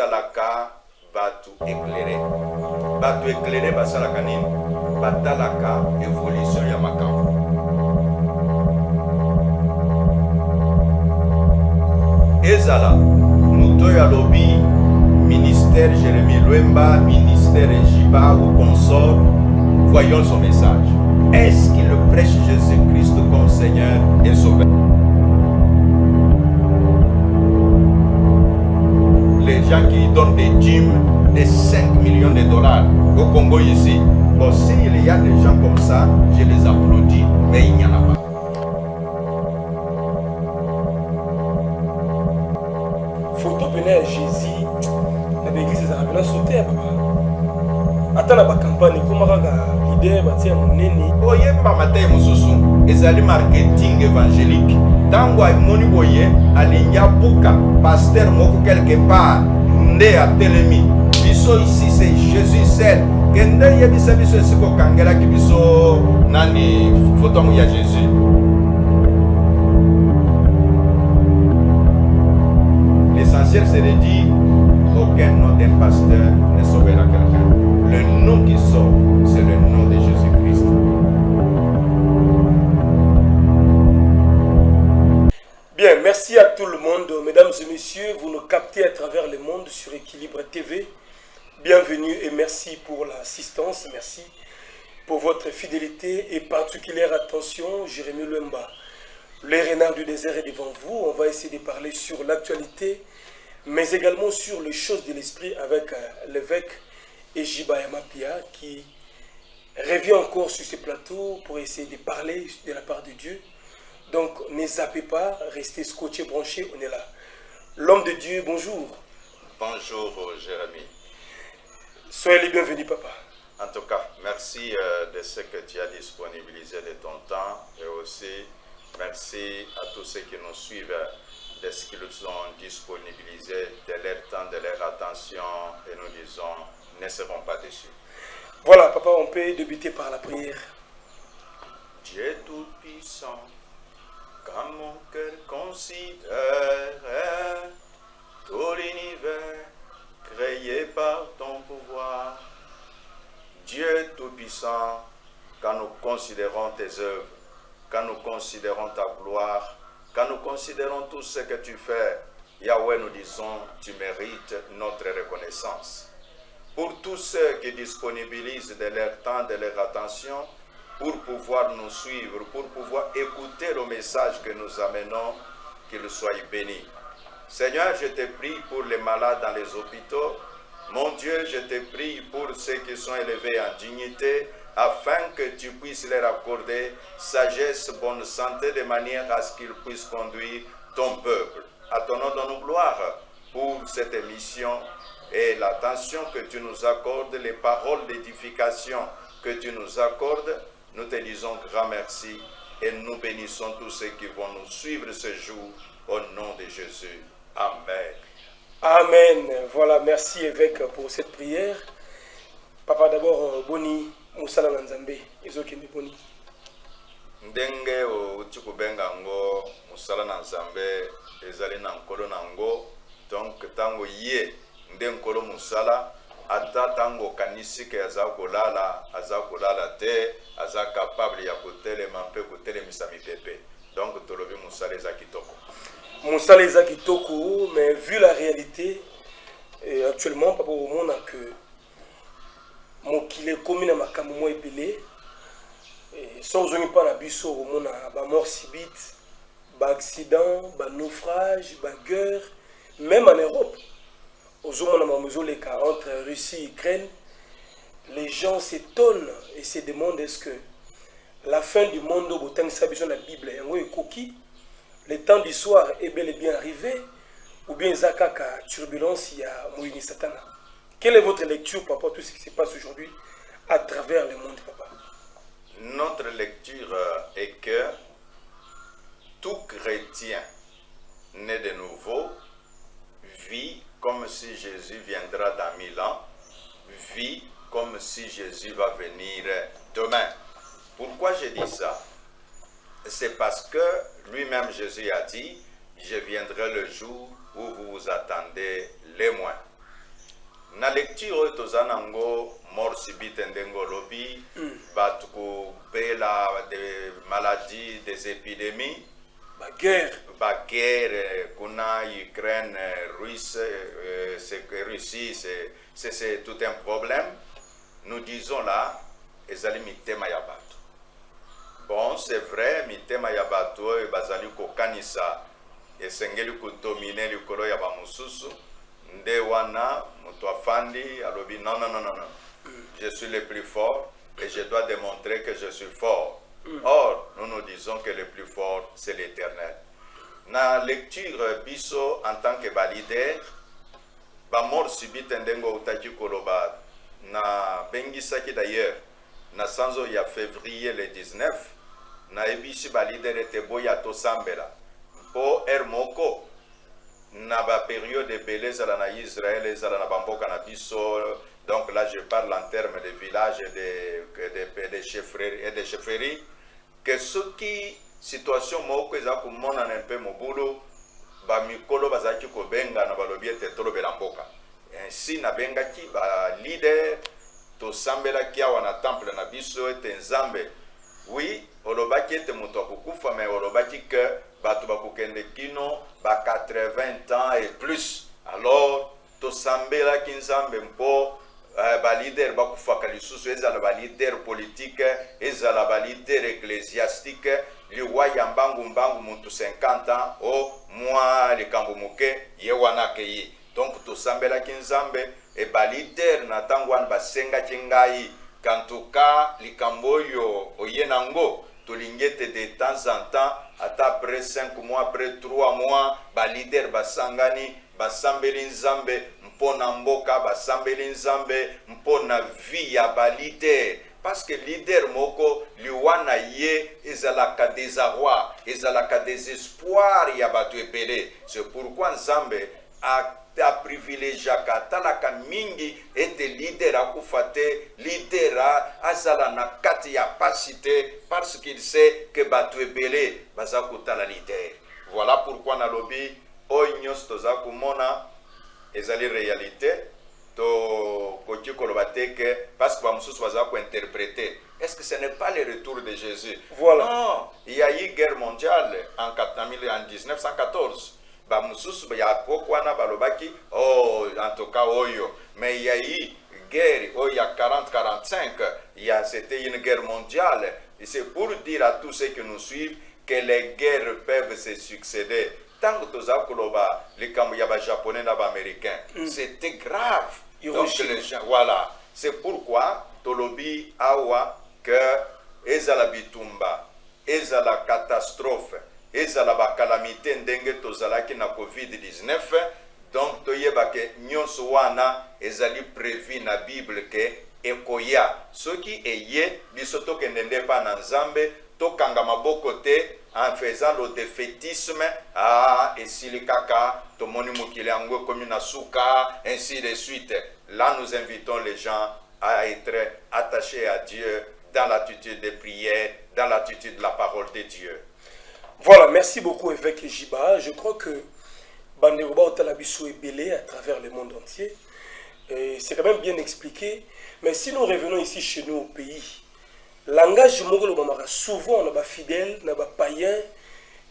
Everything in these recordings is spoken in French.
ezalaka batu éclairé. Batu éclairé basalaka nini? Batalaka évolution ya makambo. Ezala muto ya lobi ministère Jérémie Lwemba, ministère Jiba ou consort, voyons son message. Est-ce qu'il prêche Jésus-Christ comme Seigneur et Sauveur? Les gens qui donnent des dîmes de 5 millions de dollars au Congo ici, bon, s'il y a des gens comme ça, je les applaudis, mais il n'y en a pas. Photo pénal Jésus, l'église a sauté, papa. Attends la campagne, comment l'idée bâtie à mon nez. Oye matin mususu, ezali marketing évangélique. Tango ay moni boye, alinya buka, pasteur moko quelque part, nde a telemi. Biso ici c'est Jésus seul. Kende yebisa biso siko kangela ki biso nani photo ya Jésus. L'essentiel c'est de dire aucun nom d'un pasteur ne sauvera quelqu'un. Le nom qui sort, c'est le nom de Jésus-Christ. Bien, merci à tout le monde. Mesdames et messieurs, vous nous captez à travers le monde sur Équilibre TV. Bienvenue et merci pour l'assistance. Merci pour votre fidélité et particulière attention. Jérémie Lwemba, le renard du désert est devant vous. On va essayer de parler sur l'actualité, mais également sur les choses de l'esprit avec l'évêque Jiba Yamapia qui revient encore sur ce plateau pour essayer de parler de la part de Dieu. Donc ne zappez pas, restez scotchés, branchés, on est là. L'homme de Dieu, bonjour. Bonjour Jérémie. Soyez les bienvenus, papa. En tout cas, merci de ce que tu as disponibilisé de ton temps et aussi merci à tous ceux qui nous suivent de ce qu'ils ont disponibilisé de leur temps, de leur attention et nous disons ne seront pas déçus. Voilà, papa, on peut débuter par la prière. Dieu tout-puissant, quand mon cœur considère tout l'univers créé par ton pouvoir. Dieu tout-puissant, quand nous considérons tes œuvres, quand nous considérons ta gloire, quand nous considérons tout ce que tu fais, Yahweh, nous disons, tu mérites notre reconnaissance. Pour tous ceux qui disponibilisent de leur temps, de leur attention, pour pouvoir nous suivre, pour pouvoir écouter le message que nous amenons, qu'ils soient bénis. Seigneur, je te prie pour les malades dans les hôpitaux. Mon Dieu, je te prie pour ceux qui sont élevés en dignité, afin que tu puisses leur accorder sagesse, bonne santé, de manière à ce qu'ils puissent conduire ton peuple. À ton nom, donne-nous gloire pour cette émission et l'attention que tu nous accordes, les paroles d'édification que tu nous accordes. Nous te disons grand merci et nous bénissons tous ceux qui vont nous suivre ce jour au nom de Jésus. Amen. Amen. Voilà, merci évêque pour cette prière. Papa, d'abord, Boni, Moussala Nanzambe, Ezokende Boni. Ndenge uchikubenga ngo Moussala Nanzambe, ezali na nkolo nango, donc tango ye ndenkolo Moussala, ata tango kanisike aza kolala te, aza capable ya kotelema mpe kotelemisa mipepe. Donc tolobi Moussala eza kitoko. Moussala eza kitoko, mais vu la réalité, actuellement, papa, au monde a que mokile komi na makambo mo epele, sans zongi pa na biso au monde a ba mort subite, ba accident, ba naufrage, ba guerre, même en Europe. Aux hommes entre Russie et Ukraine, les gens s'étonnent et se demandent est-ce que la fin du monde au temps de la Bible le temps du soir est bel et bien arrivé ou bien Zakaka turbulence il y a Moïni Satana. Quelle est votre lecture par rapport à tout ce qui se passe aujourd'hui à travers le monde, papa? Notre lecture est que tout chrétien né de nouveau vit comme si Jésus viendra dans 1000 ans, vit comme si Jésus va venir demain. Pourquoi je dis ça? C'est parce que lui-même Jésus a dit, je viendrai le jour où vous vous attendez les moins. na lecture tozanango mort subite ndengo lobi batu bela des maladies, des épidémies, guerre kuna Ukraine, Russie, c'est tout un problème. Nous disons là, ezali mitema ya batu. Bon, c'est vrai, mitema ya batu bazali kokanisa esengeli kudominer likolo ya bamususu. Nde wana mutu afandi alobi non. Je suis le plus fort et je dois démontrer que je suis fort. Or, nous disons que le plus fort, c'est l'Éternel. Na lecture biso en tant que leader, ba mort subite ndengo utaki koloba na bengisaki d'ailleurs na sanzo ya février le 19 na ebisi ba leader ete boya to sambela po moko na ba période de beleza na Israël ezala na bamboka na biso. Donc là je parle en termes de villages et de chefferies que ceux qui situation moko eza komona na mpe mobulu ba mikolo bazaki ko benga na balobi ete tolobela mboka. Ainsi na bengaki ba leader to sambela kia wana temple na biso ete nzambe. Oui, olobaki ete moto akokufa mais olobaki que batu bakokende kino ba 80 ans et plus. Alors to sambela ki nzambe mpo ba leader bakufaka lisusu ezala ba leader politique ezala ba leader ecclésiastique liwa ya mbangu mutu 50 ans o mwa likambo muke ye wana keyi. Donc to sambela ki nzambe e ba leader na tango wana basenga kingai kantuka likambo yo oyenango tolingete de temps en temps ata après 5 mois après 3 mois ba leader basangani basambeli nzambe mpona mboka basambeli nzambe mpona vie ya ba leader. Parce que leader moko liwana ye ezalaka désarroi ezalaka désespoir ya batu epele. C'est pourquoi nzambe a privilégié katalaka mingi ete leader akufate leader azala na kati ya pasité parce qu'il sait que batu epele baza kutala leader. Voilà pourquoi na lobi onyos toza kumona ezali réalité to koki kolobate que parce que bamususu baza ko interpréter. Est-ce que ce n'est pas le retour de Jésus? Voilà. Non, il y a eu guerre mondiale en 1914. Bamususu ya kokwana balobaki oh en tout cas oyo, mais il y a eu guerre oh il y a 40-45, c'était une guerre mondiale. Et c'est pour dire à tous ceux qui nous suivent que les guerres peuvent se succéder. Tant que toza koloba les kamuyaba japonais n'aba américains, c'était grave. Donc les gens, voilà, c'est pourquoi tolobi awa que ezala bitumba, ezala catastrophe, ezala ba calamité ndenge tozalaki na COVID-19. Donc toyeba ke nyonso wana ezali prévu na Bible ke ekoya. Soki eye bisoto kendende pa na nzambe tokanga maboko te en faisant le défaitisme et silikaka tomoni mukile yango komi na suka ainsi de suite. Là nous invitons les gens à être attachés à Dieu dans l'attitude de prière, dans l'attitude de la parole de Dieu. Voilà, merci beaucoup évêque Jiba. Je crois que Bandéroba Otalabiso est belé à travers le monde entier. C'est quand même bien expliqué. Mais si nous revenons ici chez nous au pays, langage mongolo bamara souvent on a ba fidèle, na ba païen,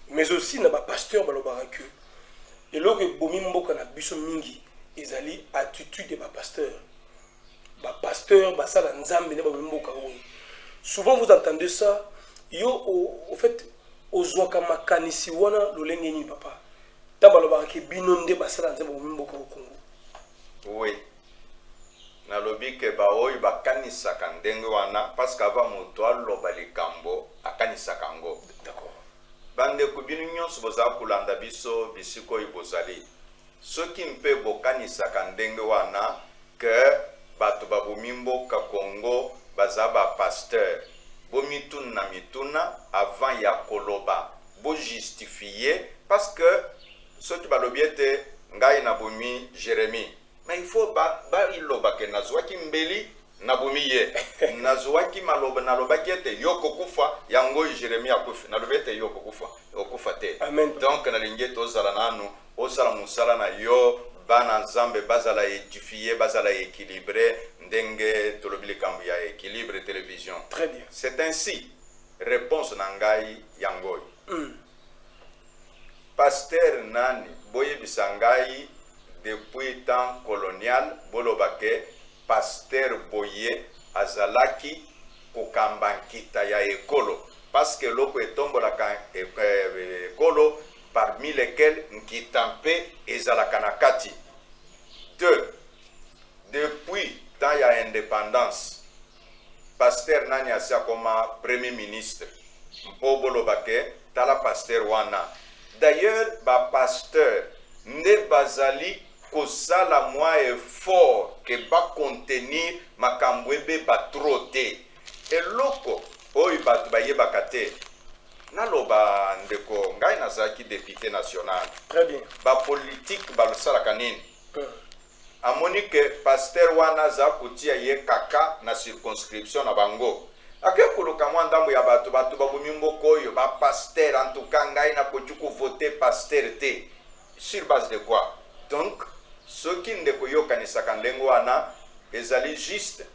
mais aussi na ba pasteur balobaraku. Et là que bomi mboka na biso mingi, ezali attitude de ba pasteur. Ba pasteur ba sala nzambe na ba mboka oyo. Souvent vous entendez ça, yo au fait ozwaka makanisi wana lolenge ni papa. Ta balobaraku binonde ba sala nzambe bomi mboka au Congo. Oui. Na lobi ke ba oyo bakanisa kandenge wana parce qu'avant moto aloba likambo akanisa kango. D'accord. Bande kubinu nyonso boza kulanda biso bisiko ibozali. Soki mpe bokanisa kandenge wana ke bato babomimbo ka Congo bazaba pasteur. Bomituna mituna avant ya koloba. Bo justifier parce que soki balobiete ngai na bomi Jérémie. Mais il faut iloba ke nazwaki mbeli nabumiye nazwaki maloba naloba kete yoko kufa yango Jeremia kufa nalobete yoko kufa okufa te. Amen. Donc na linge tozala nanu osala musala na yo bana nzambe bazala édifié bazala équilibré ndenge tolobili kambu ya équilibre télévision. Très bien. C'est ainsi réponse nangai yangoy. Pasteur nani boye bisangai depuis temps colonial bolobake pasteur boye azalaki kokambankita ya ekolo parce que loko etombolaka ekolo parmi lesquels nkitampe ezalaka na kati. 2. Depuis temps ya indépendance pasteur nani asia koma premier ministre mpo bolobake tala pasteur wana. D'ailleurs ba pasteur ne bazali kosala mwa effort ke ba contenir makambo ebe ba trop te eloko oyo bato bayebaka te. Naloba ndeko ngai nazalaki député national. Très bien. Ba politique balosalaka nini? Amoni ke pasteur wana za kotia ye kaka na circonscription na bango ake kuluka mwa ndambo ya bato babumi mboko oyo ba pasteur en tout cas ngai na kochuku voter pasteur te sur base de quoi? Donc ceux qui ndeko yokanisaka ndengo wana ezali juste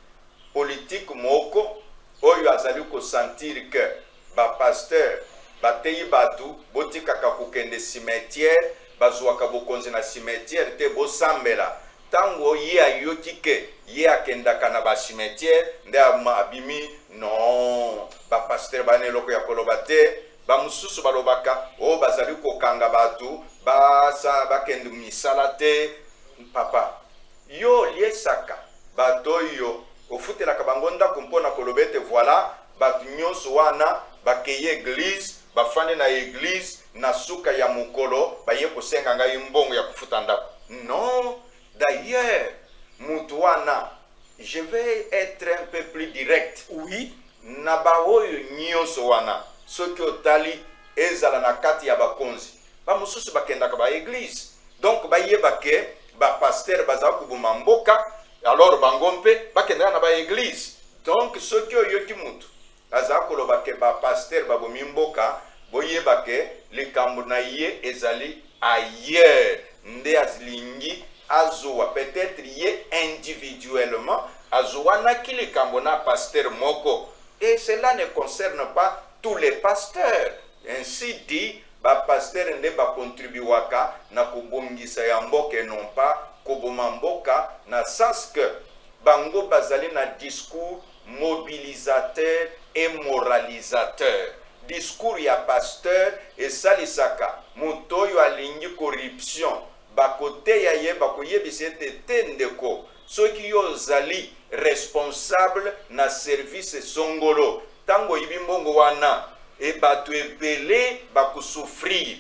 politique moko oyo azali ko sentir que ba pasteur batei batu botikaka kokende cimetière bazwaka bokonzi na cimetière te bosambela tango ye ayoki ke ye akendaka na ba cimetière nde abimi non ba pasteur bane loko ya koloba te ba mususu balobaka o bazali kokanga batu basa bakende misala te papa yo liesaka bato yo ofutelaka bango ndako mpona kolobete voilà batu nyonso wana bakeye église bafande na église na suka ya mukolo baye kosenga ngai mbongo ya kufuta ndako. Non, d'ailleurs mutu wana je vais être un peu plus direct. Oui. Na baoyo nyonso wana soki otali ezala na kati ya bakonzi ba mususu bakendaka ba église donc bayebake ba pasteur baza kubuma mboka alors bangompe bakendaka na ba église donc soki oyoki mutu aza kolobake ba pasteur babomi mboka boyebake likambo na ye ezali ailleurs nde azilingi azoa peut-être ye individuellement azoa na kilikambo na pasteur moko et cela ne concerne pas tous les pasteurs. Ainsi dit, ba pasteur nde ba contribuaka na kubongisa ya mboka non pas koboma mboka na sens que bango bazali na discours mobilisateur et moralisateur. Discours ya pasteur et salisaka mutoyo alingi corruption bakote ya ye bakoyebisa te ndeko soki yo zali responsable na service songolo tango yibimbongo wana e batu ebele bakusufrir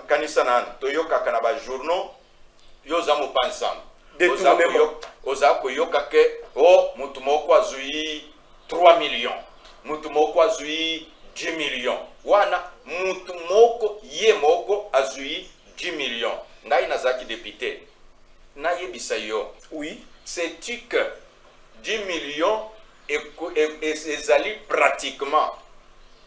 kanisa na toyoka kana ba journaux yo za mopansam oza koyoka ke o mutu moko azui 3 millions mutu moko azui 10 millions wana mutu moko ye moko azui 10 millions ngai nazaki député na yebisa yo. Oui. Sais-tu que 10 millions ezali pratiquement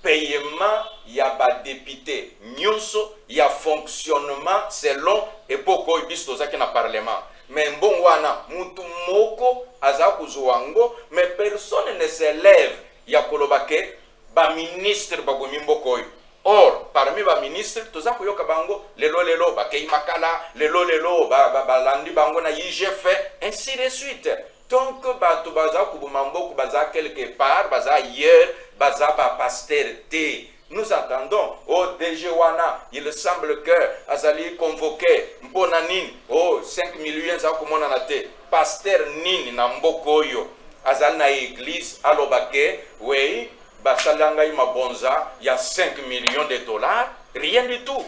paiement ya ba député nyonso ya fonctionnement selon epoko ibisto zaki na parlement mais mbongo wana mutu moko aza kuzuwango mais personne ne s'élève ya kolobake ba ministre bagomi mboko oyo. Or parmi ba ministre toza koyoka bango lelo bakei makala lelo balandi bango na IGF ainsi de suite. Donc bato baza kubuma mboko baza quelque part baza ailleurs baza ba pasteur te. Nous entendons au DG wana il semble que azali convoqué mpona nini 5 millions za komona na te pasteur nini na mboko oyo azali na église alobake oui basalanga ima bonza il y a 5 millions de dollars rien du tout.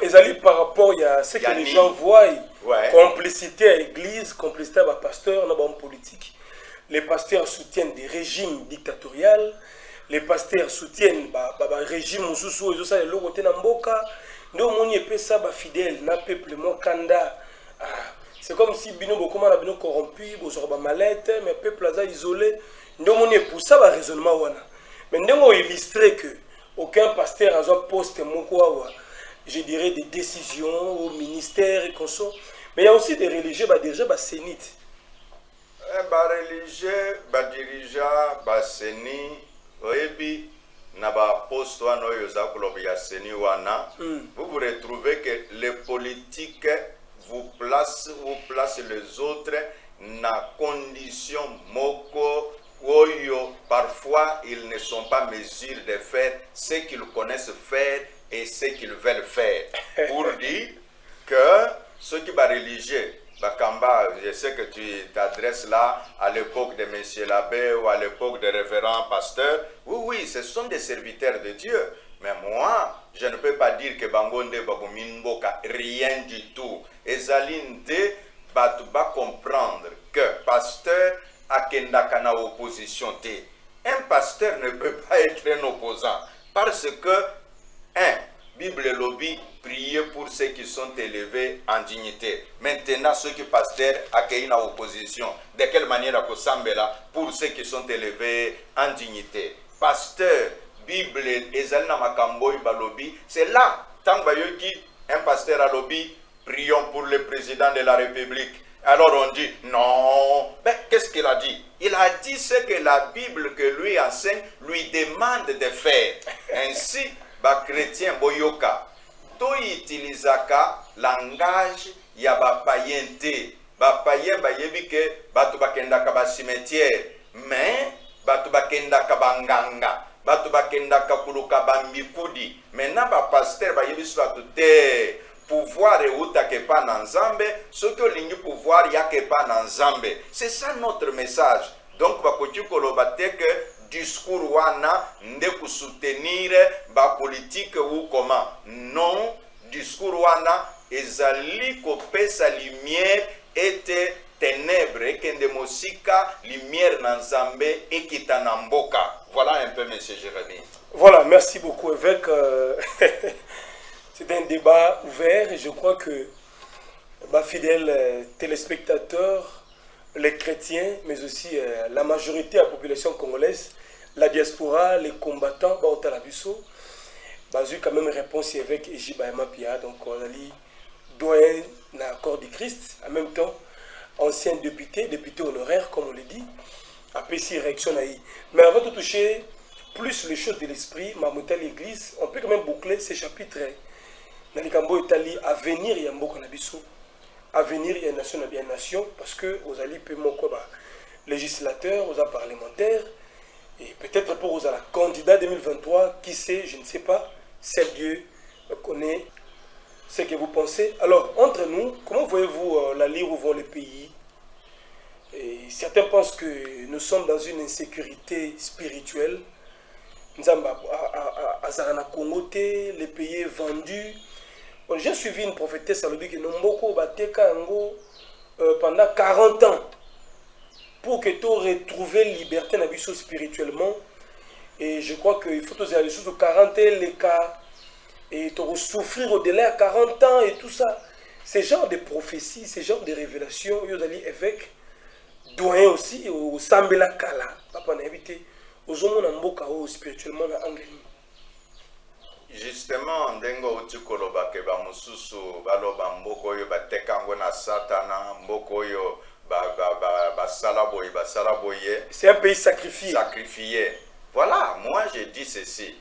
Ezali par rapport à ce que les gens voient. Ouais. Complicité à l'église, complicité à pasteur, dans la politique. Les pasteurs soutiennent des régimes dictatoriaux. Les pasteurs soutiennent le régime sous et ça le côté namboka. Nous on y peut ça fidèle na peuple mo kanda. C'est comme si bino bokoma na bino corrompu, bozorba mallette, mais peuple là isolé. Nous on y pour ça raisonnement wana. Mais nous on illustrer que aucun pasteur a un poste moko je dirais des décisions au ministère et comme ça. Mais il y a aussi des religieux, déjà, sénites. Religieux, dirigeant, séni, oebi, naba poste wana oyoza kulobi ya séni wana. Vous vous retrouvez que les politiques vous placent les autres na condition moko oyo. Parfois, ils ne sont pas mesure de faire ce qu'ils connaissent faire et ce qu'ils veulent faire. Pour dire que ceux qui sont religieux, Bakamba, je sais que tu t'adresses là à l'époque de Monsieur l'abbé ou à l'époque de révérend pasteur. Oui, ce sont des serviteurs de Dieu. Mais moi, je ne peux pas dire que Bangonde Babuminboka, rien du tout. Et Zalinde, tu vas comprendre que pasteur a kendakana opposition té. Un pasteur ne peut pas être un opposant. Parce que, Bible lobby, prier pour ceux qui sont élevés en dignité. Maintenant, ceux qui pasteurs accueillent une opposition. De quelle manière pour ceux qui sont élevés en dignité. Pasteur, Bible, Ezalina Makamboy Balobi, c'est là, tant un pasteur à lobby, prions pour le président de la République. Alors on dit, non, mais qu'est-ce qu'il a dit? Il a dit ce que la Bible que lui enseigne lui demande de faire. Ainsi, chrétien boyoka, to utilisaka langage ya bapayen te. Bapayen bayebi ke batu bakendaka ba cimetière, mais batu bakendaka banganga, batu bakendaka kuluka bambikudi. Maintenant ba pasteur bayebi so te. Pouvoir euta ke pa na Nzambe, ce que lingi pouvoir ya ke pa na Nzambe. C'est ça notre message. Donc bakoki koloba te que discours wana nde ku soutenir ba politique ou comment. Non, discours wana ezali ko pesa lumière ete ténèbres et kende mosika lumière na Nzambe ekita na mboka. Voilà un peu monsieur Jérémie. Voilà, merci beaucoup évêque. C'est un débat ouvert et je crois que fidèles téléspectateurs, les chrétiens, mais aussi la majorité de la population congolaise, la diaspora, les combattants, Baotalabiso, eu quand même réponse avec Eji Bayama Pia, donc on a dit doyen dans l'accord du Christ, en même temps ancien député honoraire comme on le dit, après si réaction naïe. Mais avant de toucher plus les choses de l'esprit, Mamouta l'église, on peut quand même boucler ces chapitres. Nalikambo Italie, avenir il y a beaucoup de avenir il y a nation, parce que aux alliés législateurs, aux parlementaires, et peut-être pour aux candidats 2023, qui sait, je ne sais pas, seul Dieu connaît ce que vous pensez. Alors, entre nous, comment voyez-vous la lire où vont les pays? Et certains pensent que nous sommes dans une insécurité spirituelle. Nous sommes à Congo, les pays vendus. J'ai suivi une prophétesse, elle dit que nous avons pendant 40 ans pour que tu retrouves liberté spirituellement. Et je crois qu'il faut aller sur 40 les cas et tu souffrir au-delà de 40 ans et tout ça. Ce genre de prophéties, ce genre de révélations, vous allez évêque, doyen aussi, au Sambela Kala, papa n'a invité, aux hommes en boka spirituellement en Anglais. Justement, ndengo utikoloba ke ba mususu baloba mboko yo batekango na satana mboko yo ba salaboye. C'est un pays sacrifié. Sacrifié. Voilà, moi je dis ceci.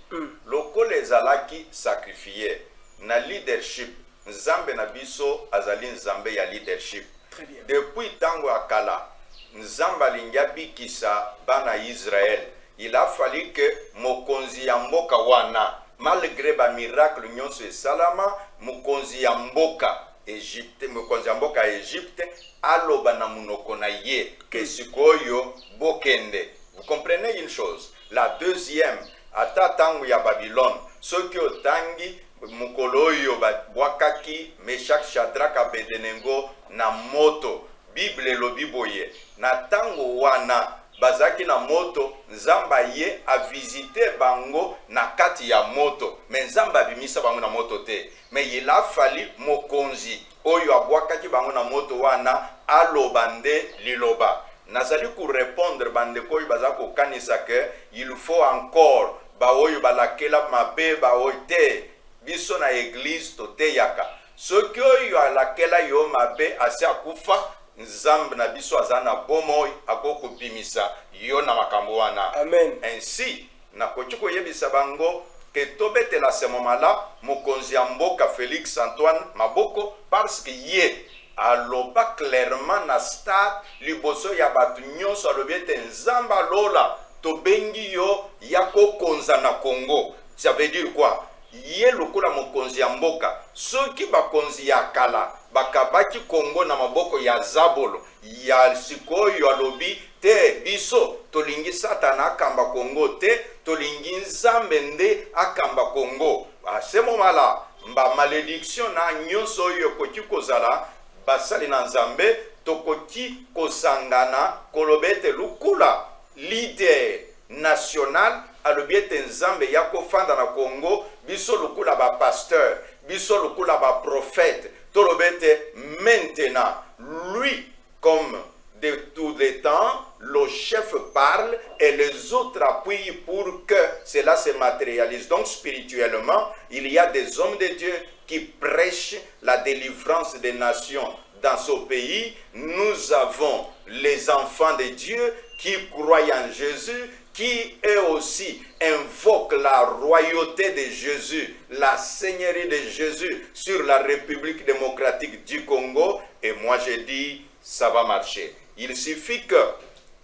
Loko les alaki sacrifié na leadership. Nzambe na biso azali nzambe ya leadership. Très bien. Depuis tango akala, nzamba lingabi kisa bana Israël. Il a fallu que mokonzi ya mboka wana malgré ba miracle nyonso esalama mokonzi ya mboka Egypte, mokonzi ya mboka Egypte aloba na munoko na ye ke sikoyo bokende. Vous comprenez une chose? La deuxième, ata tangu ya Babylone, soki otangi mukolo oyo bwakaki Meshach, Shadrach, Abednego na moto. Bible lobi boye na tango wana bazaki na moto, nzamba ye a visité bango na kati ya moto, mais nzamba bimisa bango na moto te. Mais il a fallu mokonzi oyo abwakaki bango na moto wana alobande liloba. Nazali ku répondre bande koyo bazako kanisa que il faut encore ba oyo balakela mabe ba oite biso na église to te yaka. soki oyo alakela yo mabe asi akufa nzambe na biso aza na bomoi akokobimisa yo na makambo wana. Amen. Ainsi nakoki koyebisa bango ke tobetela ce moment-là mokonzi ya mboka Félix Antoine Maboko parce que ye aloba clairement na stade liboso ya bato nyonso alobi ete nzambe alola tobengi yo ya kokonza na Congo. Ça veut dire quoi? Ye lokola mokonzi ya mboka soki bakonzi ya kala bakabaki Congo na maboko ya Zabolo ya sikoyo alobi te biso tolingi satana akamba Congo te tolingi nzambe nde akamba Congo. À ce moment-là mba malédiction na nyonso oyo koki kozala basali na nzambe tokoki kosangana kolobete lukula leader national alobi ete nzambe ya kofanda na Congo biso lukula ba pasteur biso lukula ba prophète tolobete maintenant lui comme de tous les temps le chef parle et les autres appuient pour que cela se matérialise. Donc spirituellement il y a des hommes de Dieu qui prêchent la délivrance des nations dans ce pays. Nous avons les enfants de Dieu qui croient en Jésus, qui eux aussi invoquent la royauté de Jésus, la seigneurie de Jésus sur la République démocratique du Congo. Et moi je dis, ça va marcher. Il suffit que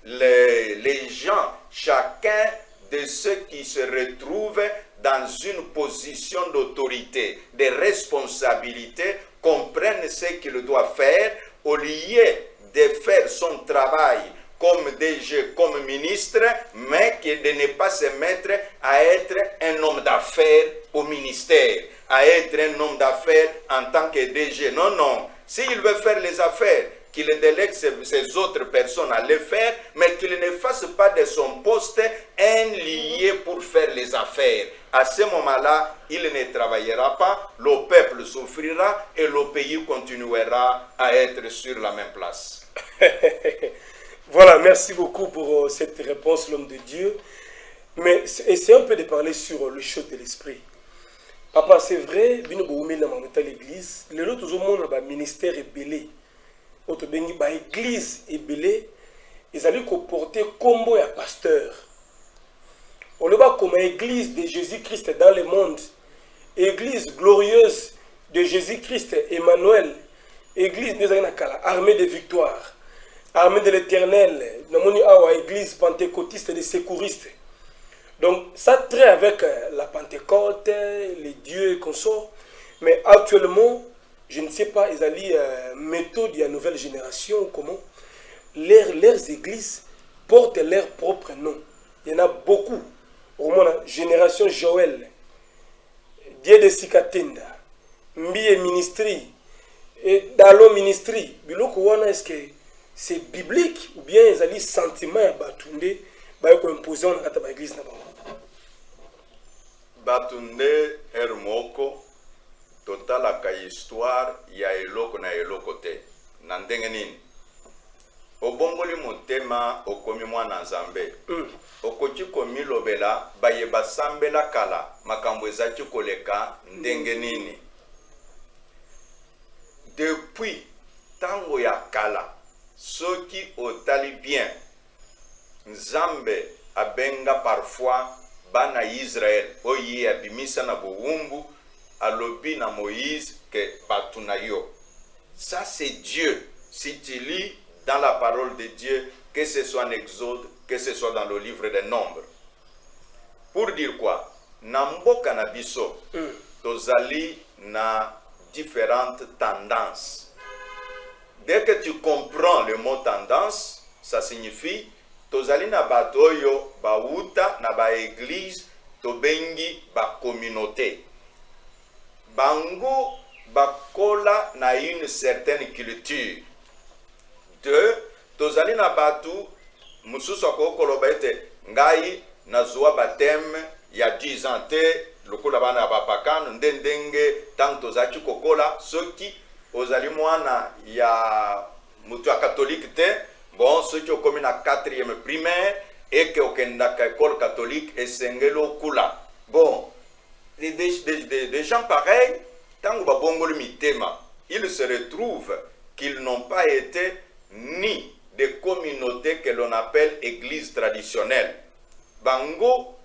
les gens, chacun de ceux qui se retrouvent dans une position d'autorité, de responsabilité, comprennent ce qu'il doit faire au lieu de faire son travail comme DG, comme ministre, mais de ne pas se mettre à être un homme d'affaires au ministère, à être un homme d'affaires en tant que DG. Non, non. S'il veut faire les affaires, qu'il délègue ces autres personnes à les faire, mais qu'il ne fasse pas de son poste un lié pour faire les affaires. À ce moment-là, il ne travaillera pas, le peuple souffrira et le pays continuera à être sur la même place. Voilà, merci beaucoup pour cette réponse, l'homme de Dieu. Mais essayons un peu de parler sur le choses de l'esprit. Papa, c'est vrai, nous avons l'église, les autres ont un ministère ébélé. Autre bengi ba église ébélé, ils allaient comporter combo et pasteur. On le voit comme église de Jésus-Christ dans le monde, église glorieuse de Jésus-Christ, Emmanuel, église des armée de victoire, armée de l'éternel, église pentecôtiste des secouristes. Donc ça traite avec la Pentecôte, les dieux et consorts, mais actuellement, je ne sais pas, ils allaient méthode de la nouvelle génération, comment leurs églises portent leur propre nom. Il y en a beaucoup. Au moins, génération Joël, Dieu de Sikatenda, Mbie Ministry, et Dalo Ministry. Est-ce que c'est biblique ou bien ils allaient sentiment à Batunde, imposer dans l'église? Batunde Hermoko. Total ka histoire ya eloko na eloko te na ndenge nini obongoli motema okomi mwana nzambe okoki komilobela bayeba sambela kala makambo ezaki koleka ndenge nini depuis tango ya kala soki otali bien nzambe abenga parfois bana Israël oyi abimisa na bowumbu alobi na Moïse que batunayo. Ça c'est Dieu. Si tu lis dans la parole de Dieu, que ce soit en Exode, que ce soit dans le livre des Nombres. Pour dire quoi? Namboka na biso, tozali na différentes tendances. Dès que tu comprends le mot tendance, ça signifie tozali na batoyo bauta na ba église tobengi ba communauté. Bango bakola na une certaine culture. Deux, tozali na batu mususu akokoloba ete ngai nazwa bateme ya 10 ans te lokola bana bapakano ndendenge tant tozaki kokola soki ozali mwana ya mutu ya catholique te bon soki okomi na 4e primaire et que okendaka école catholique esengeli okula bon des gens pareils tango babongoli mitema, ils se retrouvent qu'ils n'ont pas été ni des communautés que l'on appelle églises traditionnelles. Bango,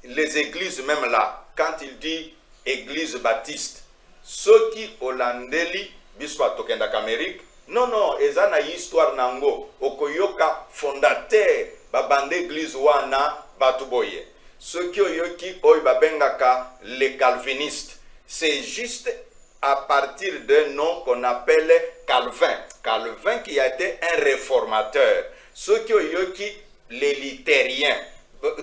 les églises même là, quand il dit église baptiste, ceux qui hollandeli, biswa tokenda Amérique, non, ezana histoire nango, okoyoka fondateur, babande église wana batuboye. Ceux qui oyoki oy babengaka les calvinistes, c'est juste à partir d'un nom qu'on appelle Calvin. Calvin qui a été un réformateur. Ceux qui oyoki les luthériens.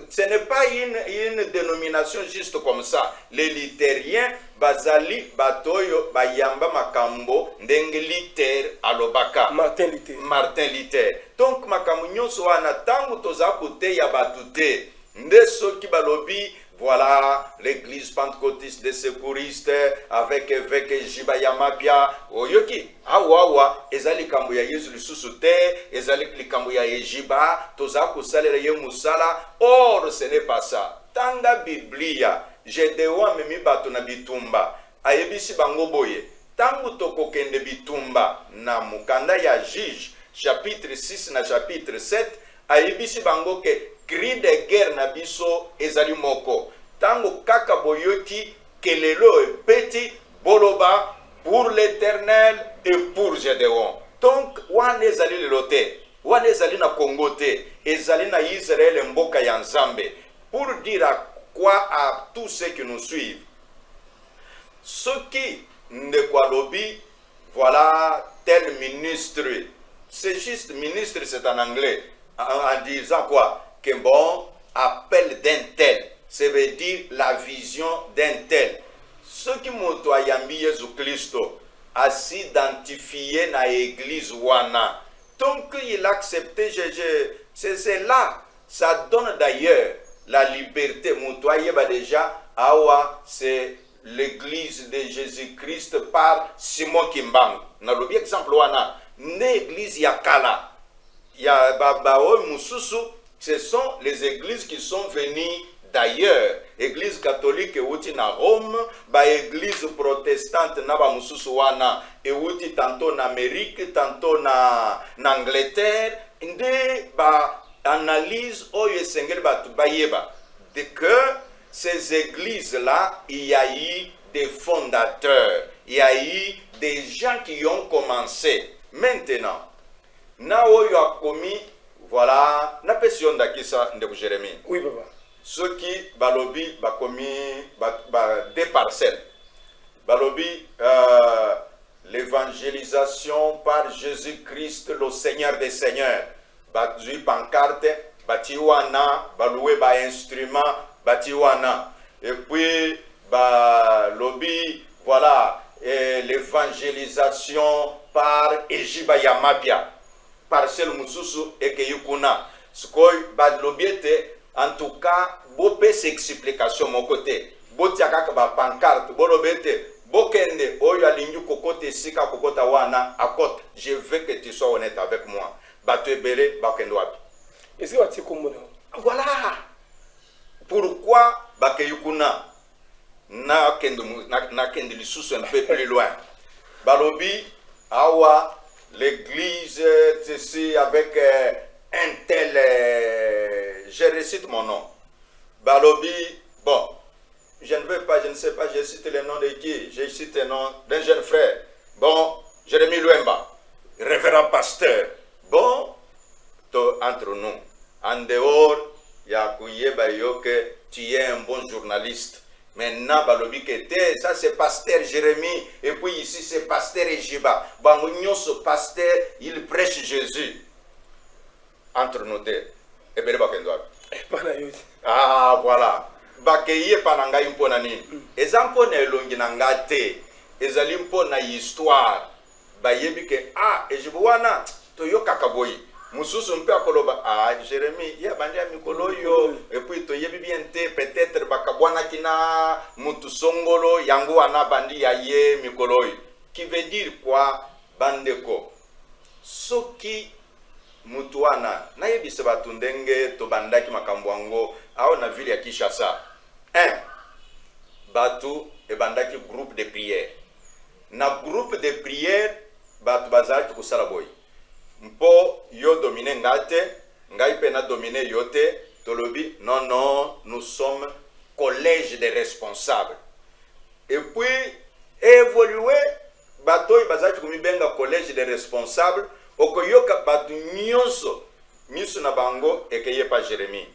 Ce n'est pas une dénomination juste comme ça. Les luthériens, bazali, batoyo, bayamba makambo, ndenge Luther alobaka. Martin Luther. Donc, makambo nyonso wana tangu toza kote ya batute. Nde soki balobi, voilà l'église pentecôtiste des secouristes avec évêque Jibayamapia oyoki awa ezali kambo ya Yesu lisusu te ezali likambo ya Ejiba toza kosalela ye musala. Or ce n'est pas ça. Tanga Biblia Gedeon memi bato na bitumba ayebisi bango boye tangu tokokende bitumba na mukanda ya Juge chapitre 6 na chapitre 7 ayebisi bango ke cri de guerre na biso ezali moko. Tango kaka boyoki kelelo e petit boloba pour l'Éternel et pour Gédéon. Donc wana ezali lelote, wana ezali na Congo te, ezali na Israël mboka ya Nzambe. Pour dire à quoi à tous ceux qui nous suivent. Ceux qui ne quoi lobby, voilà tel ministre. C'est juste ministre, c'est en anglais. En disant quoi? Que bon, appel d'un tel, ça veut dire la vision d'un tel. Ceux qui m'ont yambi Jésus Christ a s'identifié dans l'église wana. Donc il a accepté, c'est là, ça donne d'ailleurs la liberté. Moutoye ba déjà, awa c'est l'église de Jésus-Christ par Simon Kimbang. Na lobi exemple wana, l'église yakala. Ya babaoy mususu. Ce sont les églises qui sont venues d'ailleurs. Église catholique outi na Rome, ba église protestante na ba mususu wana et outi tantôt en Amérique, tantôt en Angleterre. Nde ba analyse oyo sengel batu bayeba de que ces églises là, il y a eu des fondateurs, il y a eu des gens qui ont commencé. Maintenant, na oyo a commis. Voilà, na question d'Akissa de Jérémie. Oui, papa. Ceux qui balobi ba commis des parcelles. Balobi l'évangélisation par Jésus-Christ, le Seigneur des Seigneurs. Bati pancarte, bati wana, baloué ba instrument, bati wana. Et puis balobi, voilà, l'évangélisation par Ejiba Yamapia. Parcelle mususu eke yukuna skoy badlobiete en tout cas bopé ces explications mon côté botiaka ba pancarte bolobete bokende oyo alingi kokote sika kokota wana akot. Je veux que tu sois honnête avec moi. Batebele bakende wapi? Est-ce que tu comprends? Voilà pourquoi bakeyukuna na kende lisusu un peu plus loin. Balobi awa l'église ici avec un tel, je récite mon nom. Balobi, bon, je ne sais pas, je cite le nom de qui? Je cite le nom d'un jeune frère. Bon, Jérémie Luemba, révérend pasteur. Bon, entre nous, en dehors, il y a que tu es un bon journaliste. Maintenant, balobi kete, ça c'est pasteur Jérémie, et puis ici c'est pasteur Ejiba. Bangunyo, ce pasteur, il prêche Jésus. Entre nous deux. Et bien, ah, voilà. Bakeye pananga impona nini. Ezampo na elongi na ngate. Ezali mpo na histoire. Bayebi ke, ah, Ejiba wana, toyo kakaboyi. Mususu mpe akoloba Jérémie ya bandi ya mikolo yo et puis to yebi bien te peut-être bakabwana kina mutu songolo yango wana bandi ya ye mikolo yo qui veut dire quoi bandeko soki mutu wana na yebisa batu ndenge to bandaki makambo yango ao na ville ya Kinshasa batu e bandaki groupe de prière na groupe de prière bato bazalaki kosala boye mpo yo domine ngate ngai pe na domine yo te tolobi non nous sommes collège des responsables et puis évoluer bato bazalaki komibenga collège des responsables okoyoka bato nyonso na bango ekeye pa Jérémie.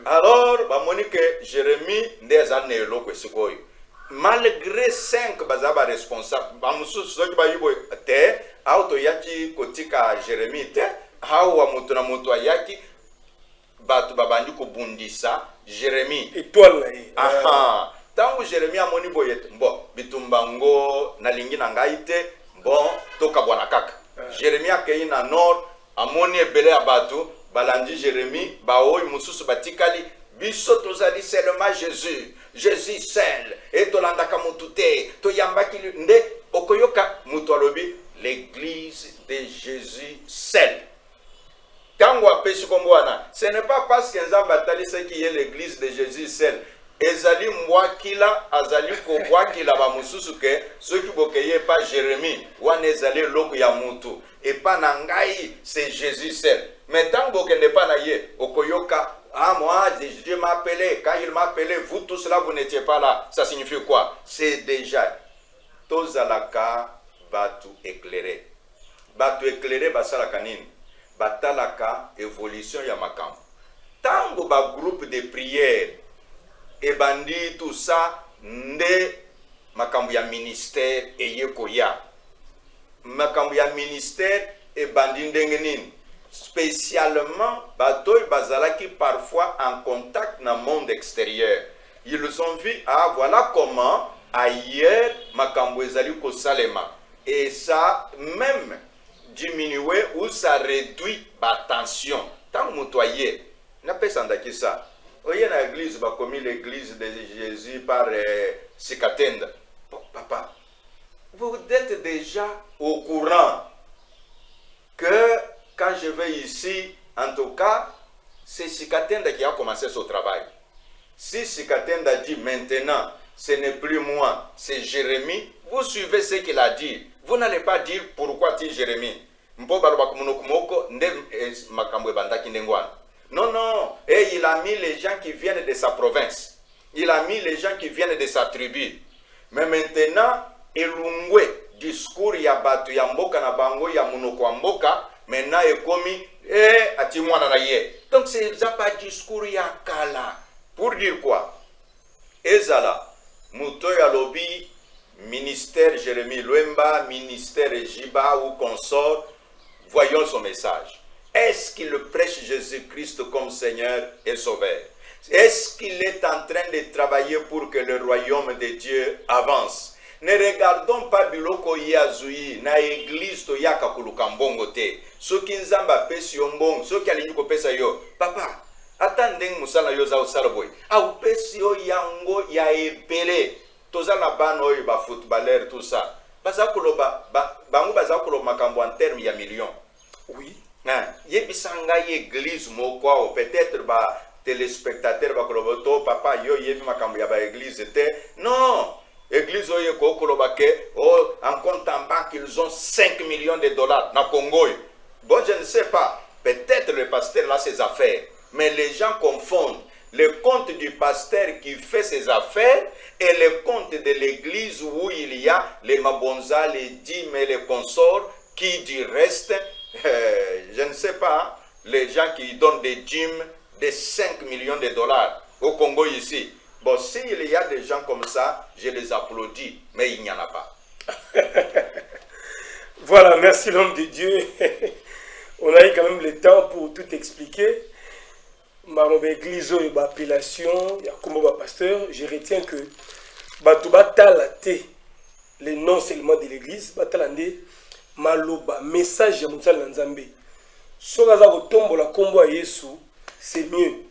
Alors bamoni que Jérémie nde aza na eloko esikoyo malgré 5 bazaba responsable bamususu soki bayibo te auto yaki kotika Jérémie te hawa mutu na mutu ayaki batu babandi kobundisa Jérémie étoile aha tangu Jérémie amoni boye mbo bitumbango na lingi na ngai te bon toka bwana kaka Jérémie akei na nord amoni ebele ya batu balandi Jérémie baoyi mususu batikali biso tozali seulement Jésus seul et tolandaka mutu te toyambaki nde okoyoka mutu alobi l'église de Jésus seul. Tango apesi kombo wana ce n'est pas parce que nzambe atalisa ki ye l'église de Jésus seul ezali mwakila azali kobwakila ba mususu ke soki bokeye pa Jérémie wana ezali loko ya mutu et pas na ngai c'est Jésus seul. Mais tant bokende pa na ye okoyoka ah moi Dieu m'a appelé, quand il m'a appelé vous tous là vous n'étiez pas là. Ça signifie quoi? C'est déjà tozalaka batu éclairé basalaka nini batalaka évolution ya makambo tango ba groupe de prière et bandi tout ça nde makambo ya ministère eye koya makambo ya ministère et bandi ndenge nini spécialement batoy bazalaki parfois en contact na monde extérieur ils ont vu ah voilà comment ailleurs makambo ezali ko salema et ça même diminuer ou ça réduit la tension tant motoyer n'a pas sandaki ça oye na église ba commis l'église de Jésus par Sikatenda bon, papa vous êtes déjà au courant que quand je vais ici en tout cas c'est Sikatenda qui a commencé son travail. Si Sikatenda dit maintenant ce n'est plus moi, c'est Jérémie, vous suivez ce qu'il a dit. Vous n'allez pas dire pourquoi dit Jérémie. Non, non. Et il a mis les gens qui viennent de sa province. Il a mis les gens qui viennent de sa tribu. Mais maintenant, Elungwe, discours ya batu ya mboka na bango ya munoko mboka, maintenant est commis, atimwana na ye. Donc c'est pas discours ya kala. Pour dire quoi? Ezala. Mutoya lobby, ministère Jérémie Luemba, ministère Jiba ou consort, voyons son message. Est-ce qu'il prêche Jésus-Christ comme Seigneur et Sauveur? Est-ce qu'il est en train de travailler pour que le royaume de Dieu avance? Ne regardons pas biloko yazui na église to yaka kulukambongo te. Soki nzamba pesi yombong, soki alinyuko pesa yo. Papa, attendez musala yoza usalaboy. Au pesi yo yango ya epele. Toza na bano yo ba footballeur tout ça. Baza koloba bango baza koloba makambo en terme ya millions. Oui. Yebisanga église moko peut-être ba téléspectateur ba koloba to papa yo yebi makambo ya ba église te. Non. Église oye ko koloba ke en compte en banque ils ont 5 millions de dollars na Congo. Bon je ne sais pas. Peut-être le pasteur là ses affaires. Mais les gens confondent le compte du pasteur qui fait ses affaires et le compte de l'église où il y a les mabonza, les dîmes et les consorts qui du reste, je ne sais pas, les gens qui donnent des dîmes de 5 millions de dollars au Congo ici. Bon, s'il y a des gens comme ça, je les applaudis, mais il n'y en a pas. Voilà, merci l'homme de Dieu. On a eu quand même le temps pour tout expliquer. Marobe église et l'appellation, il y a comme pasteur, je retiens que Batouba Talate, le nom seulement de l'église, Batalande, Maloba, message de Moussal Nzambe. Soraza Otombo la combo à Yesu, c'est mieux.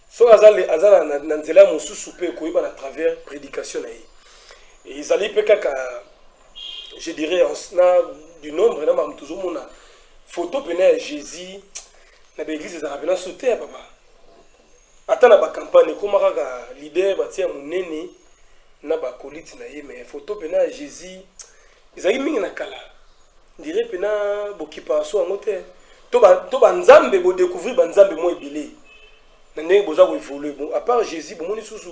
Soraza le Azala Nanzela Moussou Soupé Koiba à travers prédication. Et ils allaient peut-être, je dirais, du nombre, on a toujours une photo de Jésus. Na l'église des arabes sauté papa ata na ba campagne comme leader batia munene na ba colite na ye mais photo pena Jésus ezali mingi na kala dire pena bokipa so yango te to banzambe bodécouvrir banzambe mo ebele na ndenge boza koévolue bon à part Jésus bomoni susu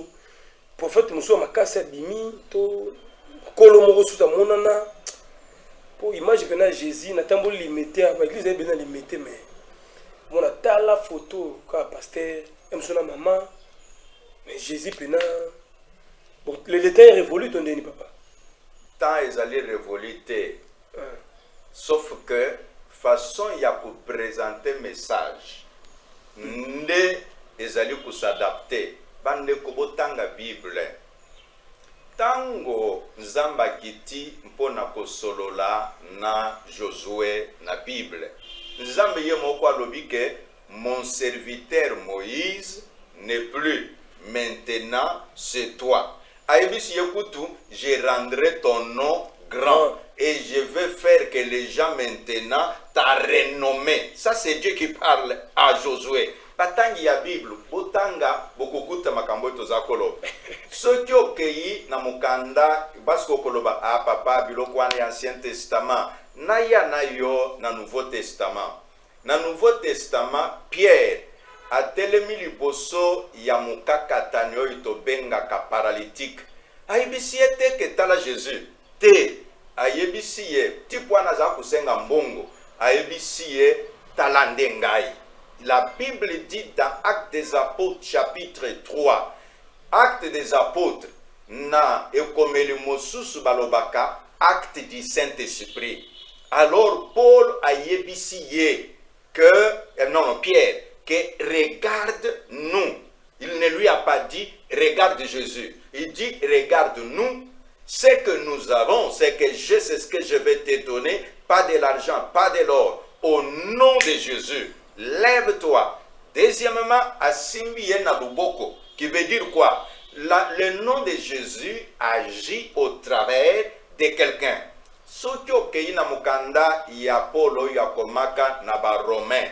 prophète mosusu ya makasi abimi to kolo moko susu amonana po image pena Jésus natamboli limité baeglise ezali bena limité mais mona tala photo ka pasteur emsona maman mais Jésus pena bon le temps est révolu ton deni papa temps ezali révolu te sauf que façon ya ko présenter message nde ezali ko s'adapter bande ko botanga Bible tango nzamba kiti mpona ko solola na Josué na Bible nzambe ye moko alobi ke mon serviteur Moïse n'est plus maintenant c'est toi aibisi yekutu je rendrai ton nom grand et je vais faire que les gens maintenant t'a renommé. Ça c'est Dieu qui parle à Josué. Batangi ya Bible, botanga bokukuta makambo tozakolo. Soki okeyi na mukanda basko koloba a papa biloko wana Ancien Testament, na ya na yo na Nouveau Testament. Na Nouveau Testament, Pierre atelemi liboso ya mukakatani oyo tobengaka paralytique. Ayebisi ete ke tala Jésus te ayebisi ye tipwana za kusenga mbongo ayebisi ye talande ngai. La Bible dit dans Actes des Apôtres chapitre 3 Actes des Apôtres na ekomeli mosusu balobaka acte du Saint-Esprit. Alors Paul ayebisi ye que non Pierre que regarde-nous. Il ne lui a pas dit regarde Jésus. Il dit regarde-nous. Ce que nous avons, c'est que c'est ce que je vais te donner, pas de l'argent, pas de l'or. Au nom de Jésus, lève-toi. Deuxièmement, asimbi na luboko, qui veut dire quoi? Le nom de Jésus agit au travers de quelqu'un. Soki okeyi na mukanda ya Paulo ya komaka na ba Romain.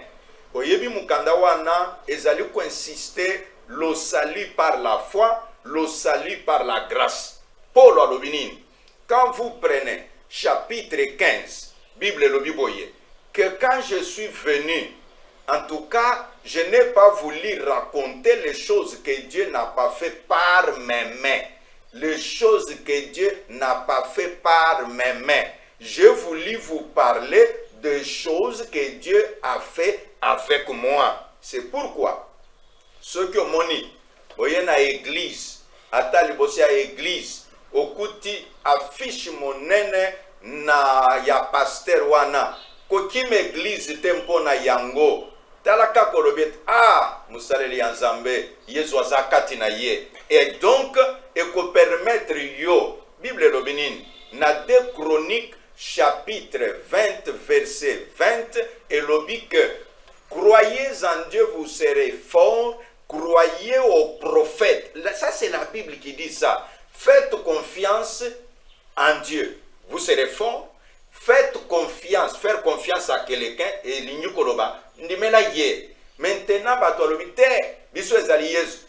Oyebi mukanda wana ezali ko insister le salut par la foi, le salut par la grâce. Paul alobinini, quand vous prenez chapitre 15, Bible lobiboye, que quand je suis venu, en tout cas, je n'ai pas voulu raconter les choses que Dieu n'a pas fait par mes mains. Les choses que Dieu n'a pas fait par mes mains. Je voulais vous parler des choses que Dieu a fait avec moi. C'est pourquoi, ceux qui ont moni, voyez na église, atali bosi à église, okuti affiche monene na ya pasteur wana, kokim église tempo na yango, talaka kolobet, ah, musaleli yanzambe, yezu azakati na ye. Et donc, eko permettre yo, Bible lobinin, na 2 Chroniques, chapitre 20, verset 20, et lobi que, croyez en Dieu, vous serez forts, croyez aux prophètes. Ça, c'est la Bible qui dit ça. Faites confiance en Dieu, vous serez forts. Faites confiance, faire confiance à quelqu'un, et l'Ignukoloba, ndimela ye. Maintenant,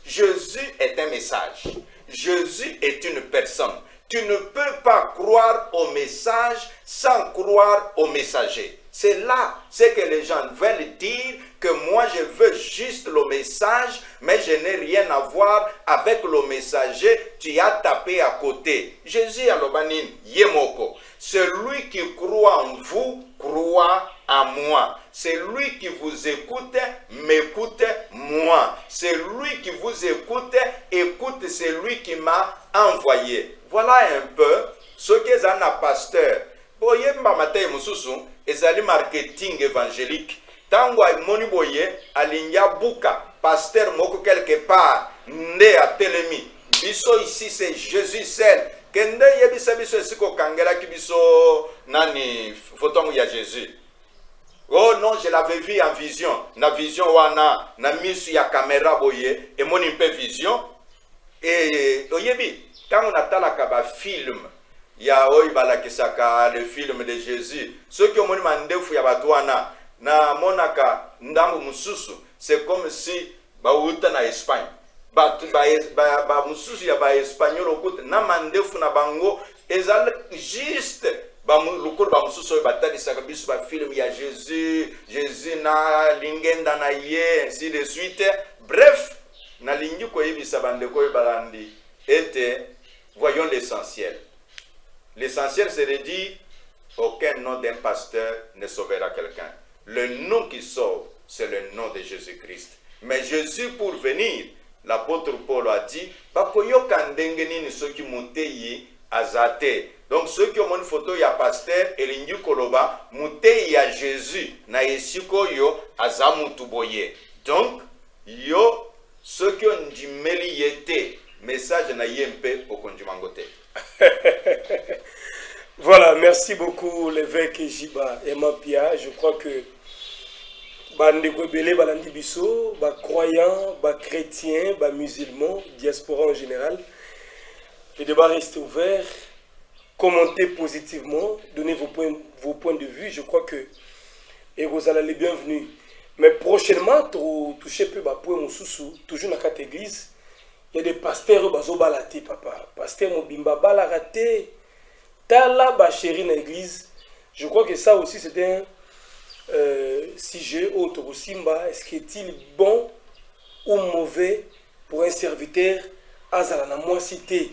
Jésus est un message. Jésus est une personne. Tu ne peux pas croire au message sans croire au messager. C'est là ce que les gens veulent dire, que moi je veux juste le message, mais je n'ai rien à voir avec le messager, tu as tapé à côté. Jésus a l'obanin, yemoko. Celui qui croit en vous, croit en moi. Celui qui vous écoute, m'écoute moi. Celui qui vous écoute, écoute celui qui m'a envoyé. Voilà un peu ce que un pasteur. Boye mbamata mususu ezali marketing évangélique. Tango moni boye alinya buka pasteur moko quelque part nde a telemi. Biso ici c'est Jésus seul. Kende yebisa biso siko kangela kibiso nani photo ya Jésus. Oh non, je l'avais vu en vision. Na vision wana na misu ya caméra boye et moni pe vision. Et oyebi quand on atala kaba film ya oyi balakisaka le film de Jésus, ceux qui ont moni mandefu ya batwana na monaka ndambu mususu, c'est comme si bauta na Espagne ba mususu ya ba espagnol okuta na mandefu na bango ezal juste lukulu bamususu batalisaka biso ba film ya Jésus na lingenda na ye ainsi de suite. Bref, na lingi koyebisa bandeko balandi était voyons l'essentiel. L'essentiel c'est de dire aucun nom d'un pasteur ne sauvera quelqu'un. Le nom qui sauve, c'est le nom de Jésus-Christ. Mais Jésus pour venir, l'apôtre Paul a dit, bakoyoka ndenge nini soki muteyi azate. Donc ceux qui ont une photo ya pasteur elingi koloba muteyi ya Jésus na esiko yo azamutu boye. Donc yo ceux qui ont ndimeli yete message na yempe okondimangote. Voilà, merci beaucoup l'évêque Jiba et Mapia. Je crois que bandeko belé balandi biso, ba croyants, ba chrétiens, ba musulmans, diaspora en général. Le débat reste ouvert. Commentez positivement, donnez vos points de vue. Je crois que et vous allez les bienvenus. Mais prochainement, toucher peu ba point mususu, toujours dans cette église, il y a des pasteurs bazo balate papa. Pasteur Mobimba balarate. Tala Bachéri dans l'église, je crois que ça aussi c'est un sujet autre au Simba. Est-ce qu'il est bon ou mauvais pour un serviteur Azalana moi cité?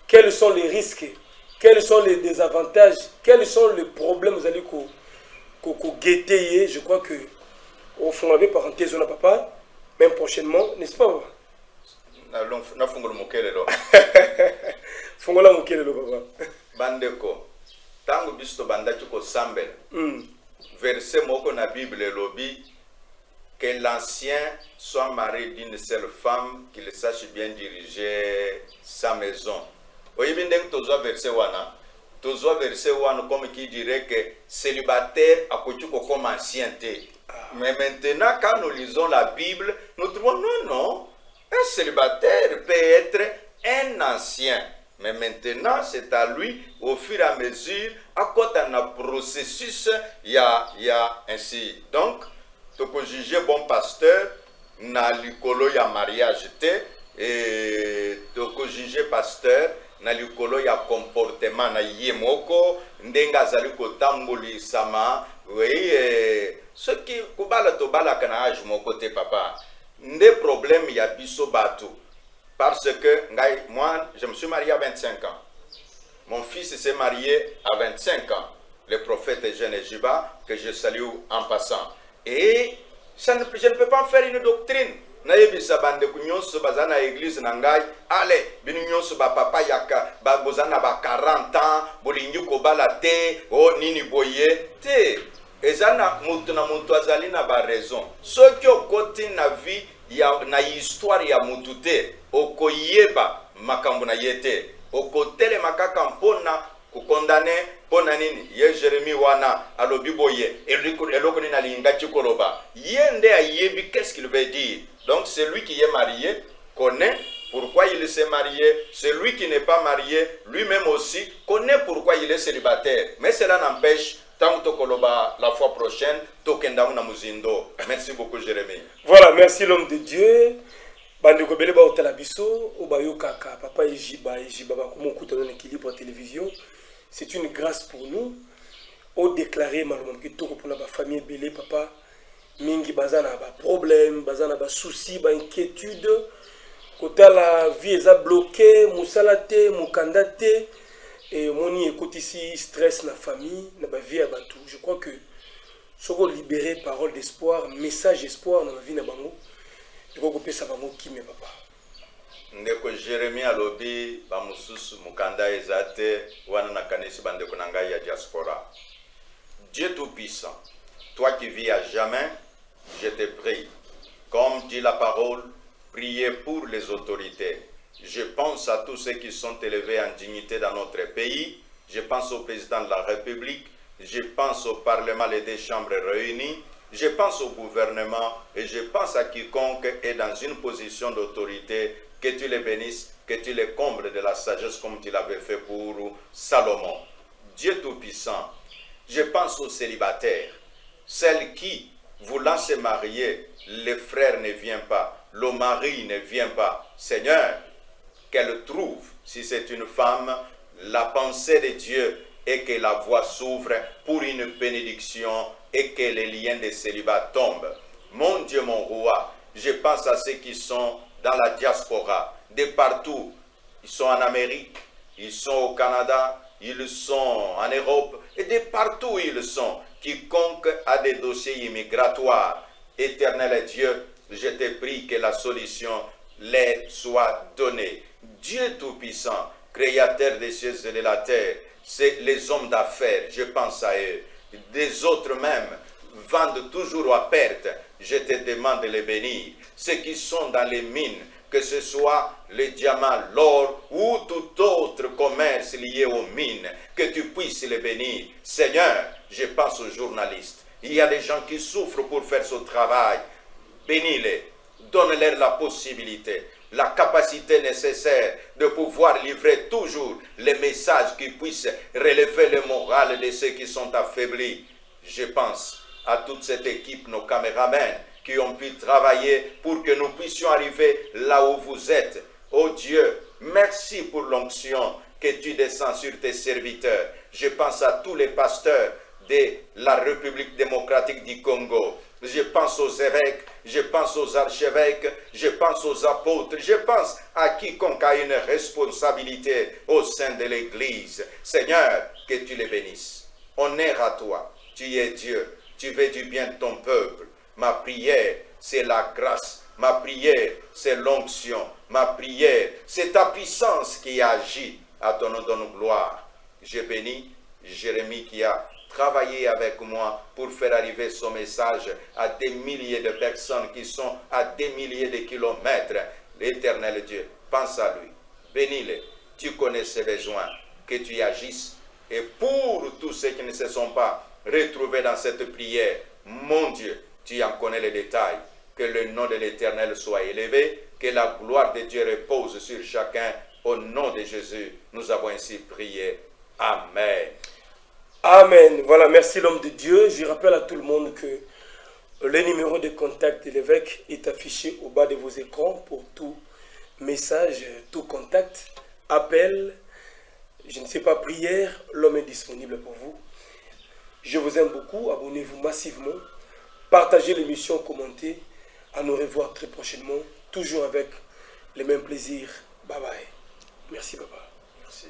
Quels sont les risques? Quels sont les désavantages? Quels sont les problèmes vous allez guetter? Je crois que au fond avec parenthèse on a papa, même prochainement, n'est-ce pas? Na fungola mokele lo. Fungola mokele lo papa. Bandeko, tango bisto bandaki ko sambel. Verset moko na Bible lobi que l'ancien soit marié d'une seule femme, qu'il sache bien diriger sa maison. Oyebi ndenge tozwa verset wana, comme qui dirait que célibataire akoki ko comme ancien te. Mais maintenant quand nous lisons la Bible, nous trouvons non, un célibataire peut être un ancien. Mais maintenant, c'est à lui, au fur et à mesure, à côté d'un processus, il y a ainsi. Donc, tu peux juger bon pasteur, na likolo ya mariage te, et tu peux juger pasteur, na likolo ya comportement na yemoko, ndenga zali ko tamboli sama, oui, ce qui kubala to bala kana âge mon côté papa, des problèmes ya biso batu. Parce que moi, je me suis marié à 25 ans. Mon fils s'est marié à 25 ans. Le prophète Eugène Jiba, que je salue en passant. Et je ne peux pas faire une doctrine. Nayebi bande kunyonso bazana église nangai allez binyonso ba papa yaka ba bozana ba 40 ans bolingi ko balate o nini boye te ezana mutu na mutu azali na ba raison soki okoti na vie ya na histoire ya mutu te okoyeba makambo na yete okotele makaka mpona kukondane pona nini ye Jérémie wana alobi boye eloko ni na linga chikoloba yende ayebi qu'est-ce qu'il veut dire. Donc celui qui est marié connaît pourquoi il s'est marié, celui qui n'est pas marié lui-même aussi connaît pourquoi il est célibataire. Mais cela n'empêche tant que Tokoloba la fois prochaine tokenda na muzindo. Merci beaucoup Jérémie. Voilà, merci l'homme de Dieu. Bandeko bele ba otala biso obayo kaka papa Ejiba ba komo kuta na équilibre télévision. C'est une grâce pour nous. Au déclarer malheureusement que tout pour la famille belé papa mingi bazana ba problème, bazana ba souci, ba inquiétude. Kota la vie est bloquée, musalate, mukandate et moni écoute ici stress na famille, na ba vie abatu. Je crois que soko libérer parole d'espoir, message espoir dans la vie na bango. Je crois que ça va mo kimé papa. Ndeko Jérémie alobi ba mususu mukanda ezate wana na kanisi bandeko nangai ya diaspora. Dieu tout-puissant, toi qui vis à jamais, je te prie, comme dit la parole, priez pour les autorités. Je pense à tous ceux qui sont élevés en dignité dans notre pays. Je pense au président de la République. Je pense au Parlement, les deux chambres réunies. Je pense au gouvernement et je pense à quiconque est dans une position d'autorité. Que tu les bénisses, que tu les combles de la sagesse comme tu l'avais fait pour Salomon. Dieu Tout-Puissant, je pense aux célibataires, celles qui, voulant se marier, le frère ne vient pas, le mari ne vient pas. Seigneur, qu'elle trouve, si c'est une femme, la pensée de Dieu et que la voie s'ouvre pour une bénédiction et que les liens de célibat tombent. Mon Dieu, mon roi, je pense à ceux qui sont dans la diaspora, de partout. Ils sont en Amérique, ils sont au Canada, ils sont en Europe, et de partout où ils sont. Quiconque a des dossiers immigratoires, Éternel Dieu, je te prie que la solution leur soit donnée. Dieu Tout-Puissant, Créateur des cieux et de la terre, c'est les hommes d'affaires, je pense à eux. Des autres même vendent toujours à perte. Je te demande de les bénir. Ceux qui sont dans les mines, que ce soit le diamant, l'or ou tout autre commerce lié aux mines, que tu puisses les bénir. Seigneur, je pense aux journalistes. Il y a des gens qui souffrent pour faire ce travail. Bénis-les, donne-leur la possibilité, la capacité nécessaire de pouvoir livrer toujours les messages qui puissent relever le moral de ceux qui sont affaiblis. Je pense à toute cette équipe, nos caméramens, qui ont pu travailler pour que nous puissions arriver là où vous êtes. Oh Dieu, merci pour l'onction que tu descends sur tes serviteurs. Je pense à tous les pasteurs de la République démocratique du Congo. Je pense aux évêques, je pense aux archevêques, je pense aux apôtres, je pense à quiconque a une responsabilité au sein de l'Église. Seigneur, que tu les bénisses. Honneur à toi, tu es Dieu, tu veux du bien de ton peuple. Ma prière, c'est la grâce. Ma prière, c'est l'onction. Ma prière, c'est ta puissance qui agit à ton nom de gloire. Je bénis Jérémie qui a travaillé avec moi pour faire arriver son message à des milliers de personnes qui sont à des milliers de kilomètres. L'Éternel Dieu, pense à lui. Bénis-le. Tu connais ses besoins. Que tu y agisses. Et pour tous ceux qui ne se sont pas retrouvés dans cette prière, mon Dieu, tu en connais les détails. Que le nom de l'Éternel soit élevé, que la gloire de Dieu repose sur chacun. Au nom de Jésus, nous avons ainsi prié. Amen. Amen. Voilà, merci l'homme de Dieu. Je rappelle à tout le monde que le numéro de contact de l'évêque est affiché au bas de vos écrans pour tout message, tout contact, appel, je ne sais pas, prière. L'homme est disponible pour vous. Je vous aime beaucoup. Abonnez-vous massivement. Partagez l'émission, commentez. À nous revoir très prochainement, toujours avec les mêmes plaisirs. Bye bye. Merci, papa. Merci.